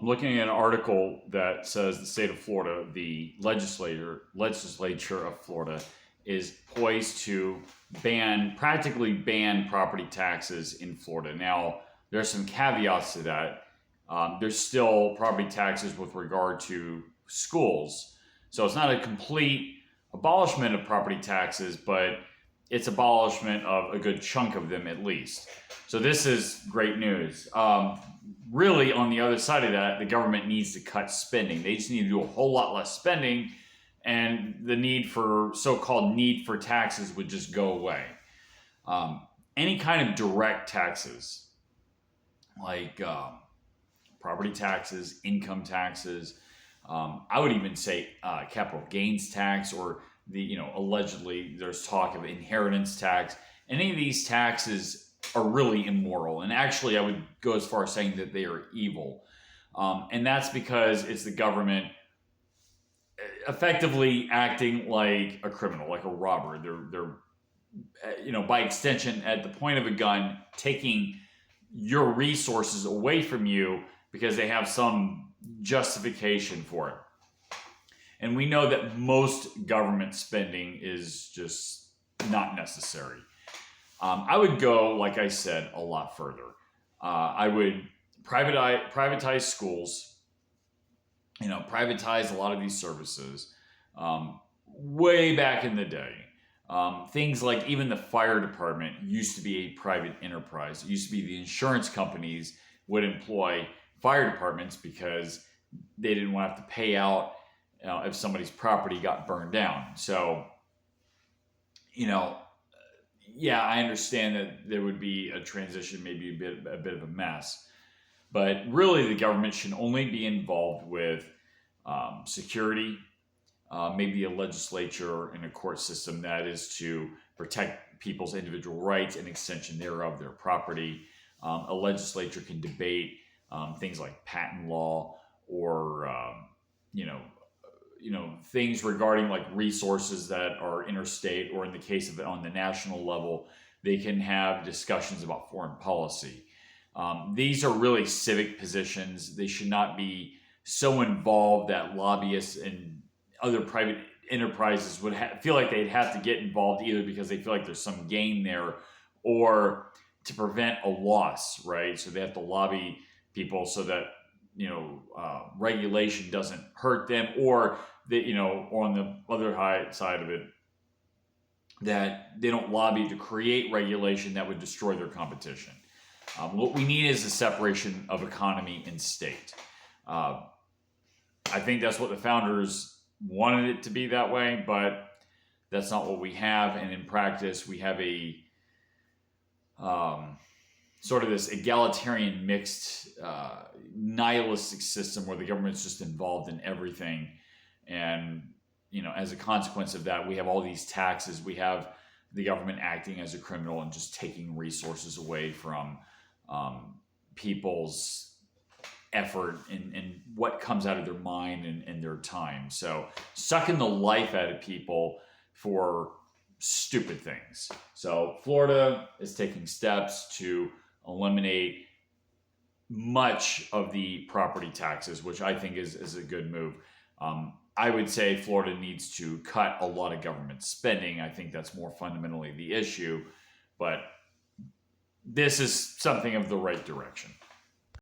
I'm looking at an article that says the state of Florida, the legislature of Florida, is poised to practically ban property taxes in Florida. Now, there's some caveats to that. There's still property taxes with regard to schools, so it's not a complete abolishment of property taxes, but it's abolishment of a good chunk of them at least. So this is great news. Really, on the other side of that, the government needs to cut spending. They just need to do a whole lot less spending, and the so-called need for taxes would just go away. Any kind of direct taxes, like property taxes, income taxes, I would even say capital gains tax, or allegedly there's talk of inheritance tax. Any of these taxes are really immoral, and actually I would go as far as saying that they are evil, and that's because it's the government effectively acting like a criminal, like a robber. They're by extension, at the point of a gun, taking your resources away from you because they have some justification for it. And we know that most government spending is just not necessary. I would go, like I said, a lot further. I would privatize schools, privatize a lot of these services way back in the day. Things like even the fire department used to be a private enterprise. It used to be the insurance companies would employ fire departments because they didn't want to have to pay out if somebody's property got burned down. So, yeah, I understand that there would be a transition, maybe a bit of a mess, but really the government should only be involved with security, maybe a legislature and a court system that is to protect people's individual rights and extension thereof, their property. A legislature can debate things like patent law, or things regarding like resources that are interstate, or in the case of it on the national level, they can have discussions about foreign policy. These are really civic positions. They should not be so involved that lobbyists and other private enterprises would feel like they'd have to get involved, either because they feel like there's some gain there, or to prevent a loss, right? So they have to lobby people so that regulation doesn't hurt them, or that on the other side of it, that they don't lobby to create regulation that would destroy their competition. What we need is a separation of economy and state. I think that's what the founders wanted it to be that way, but that's not what we have. And in practice, we have a sort of this egalitarian, mixed, nihilistic system where the government's just involved in everything. And, as a consequence of that, we have all these taxes. We have the government acting as a criminal and just taking resources away from people's effort and what comes out of their mind and their time. So sucking the life out of people for stupid things. So Florida is taking steps to eliminate much of the property taxes, which I think is a good move. I would say Florida needs to cut a lot of government spending. I think that's more fundamentally the issue, but this is something of the right direction.